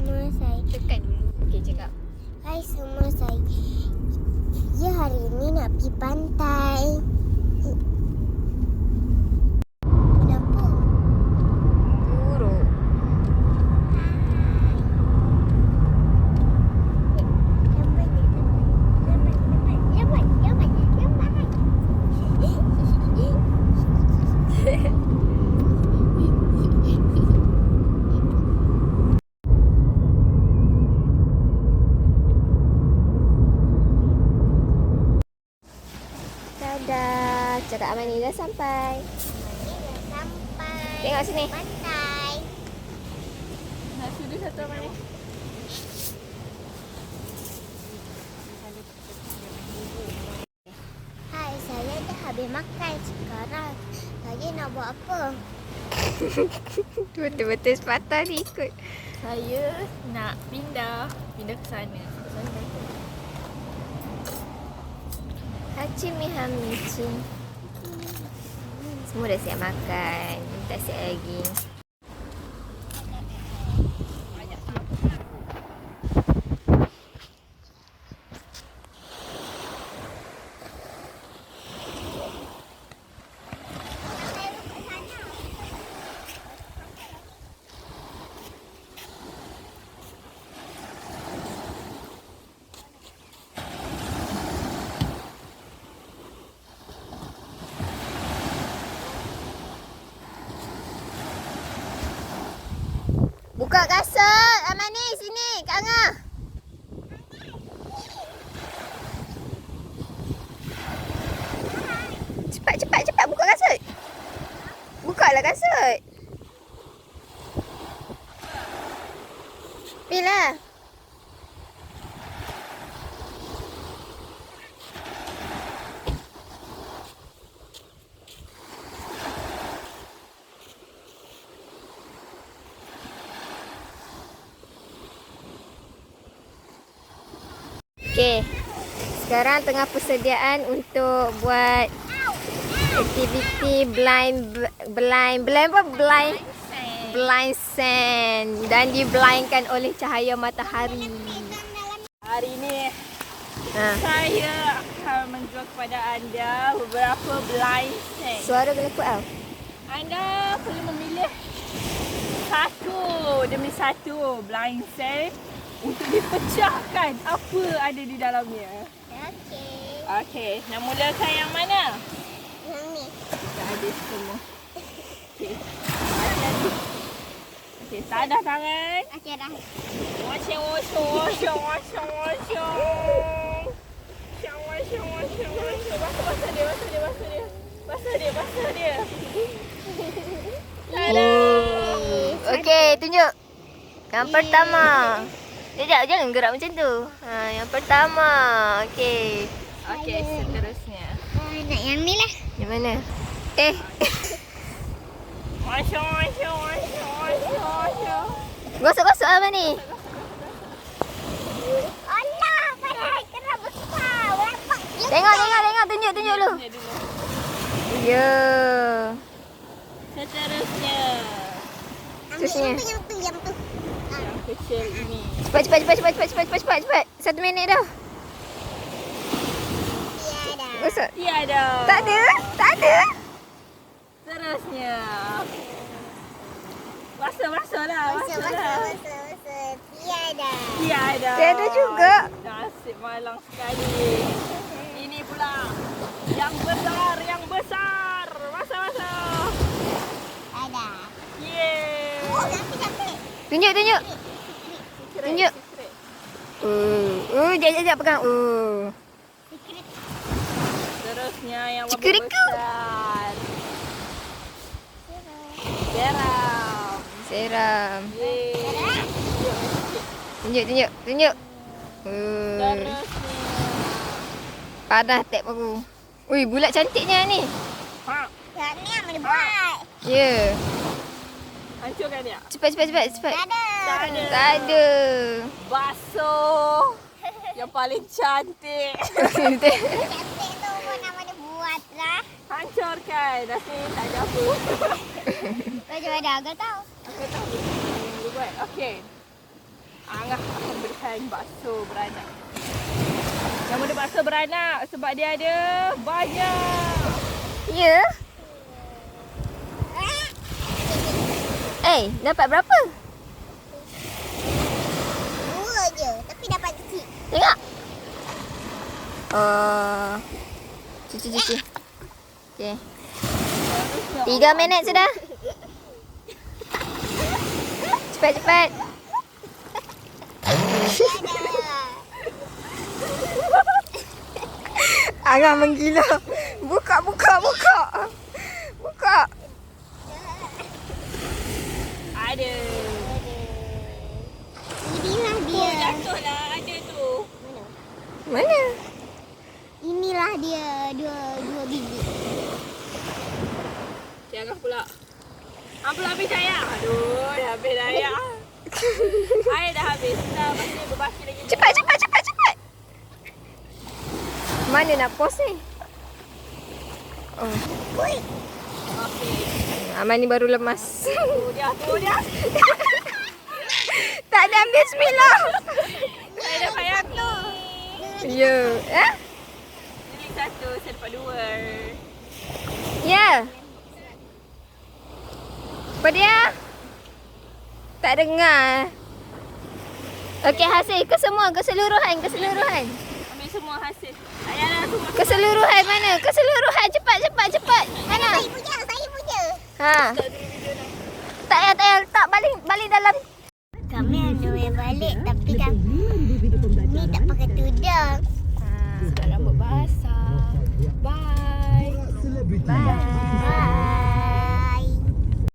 semua, saya Tekan dulu. Okey, cakap. Hai semua, saya hari ini nak pergi pantai. Kenapa? Buruk. Dadah. Cakap Amani dah sampai. Sampai Tengok sini. pantai. Nak sudut satu Amani. Hai, saya dah habis makan. Sekarang saya nak buat apa? Betul-betul sepatah ni ikut. Saya nak pindah ke sana. Hachi Mihamichin. Semua dah siap makan. Tak siap lagi. Buka kasut. Amani sini Kak Angah. Cepat buka kasut. Bukalah kasut. Pilah. Okey. Sekarang tengah persediaan untuk buat aktiviti blind sand dan diblindkan oleh cahaya matahari. Hari ini Ha. saya akan menjual kepada anda beberapa blind sand. Suara kena kuat tau. Anda perlu memilih satu demi satu blind sand untuk dipecahkan apa ada di dalamnya. Okey. Okey, nak mulakan yang mana? Yang ni. Tak ada semua. Okey. Hati-hati. Okey, sadah tangan. Okey dah. Washing. Basah dia. Okey, tunjuk. Yang pertama. Sekejap, jangan gerak macam tu. Ha, yang pertama. Okey. Okey, seterusnya. Nak yang ni lah. Yang mana? Masya. Gosok-gosok apa ni? Allah, padahal kena besar. Wapak. Tengok. Tunjuk dulu. Ya. Seterusnya. Terusnya. Yang tu. Yang kecil ini. Cepat. 1 minit dah. Tiada. Gosok. Tiada. Tak ada. Seterusnya. Basah lah. Tiada. Tiada juga. Nasib malang sekali. Ini pula. Yang besar. Basah. Ada. Yeay. Oh, cantik. Tunjuk. Tunjuk. Secret. Sekejap pegang. Terusnya yang lebih Cikiriku. besar. Seram. Yeay. Tunjuk. Terusnya. Padah tap aku. Ui, bulat cantiknya ni. Ha. Yang ni yang boleh buat. Ya. Hancurkan dia. Cepat. Tak ada. Tak ada. Basuh. Yang paling cantik. Cantik tu pun nama dia buat lah. Hancurkan. Rasanya tak ada apa. Macam ada agak tahu. Aku tahu. Dia buat. Okey. Angah akan berikan bakso beranak. Nama dia bakso beranak sebab dia ada banyak. Ya? Dapat berapa? 2 je. Tapi dapat kecil. Tengok. Cuci. Okey. 3 minit sudah. Cepat. Angah menggila. Buka. Ada. Inilah dia. Jatuhlah ada tu. Mana? Inilah dia dua biji. Jangan pula. Belum habis daya. Aduh, dah habis daya. Air dah habis. Dah masih berbaki lagi. Cepat. Mana nak post ni? Oh. Okey. Aman ni baru lemas. Tu dia. Tak ada ambil bismillah. Saya dah payah tu. Ya. Ini satu, selepas 2. Ya. Apa dia? Tak dengar. Okey, hasil keseluruhan. Ambil semua hasil. Ayahlah semua. Keseluruhan mana? Keseluruhan cepat. Mana? Saya punya. Ha. Tak payah letak balik dalam. Kami ada yang balik tapi kami ni tak pakai tudung. Sebab rambut basah. Bye. Bye.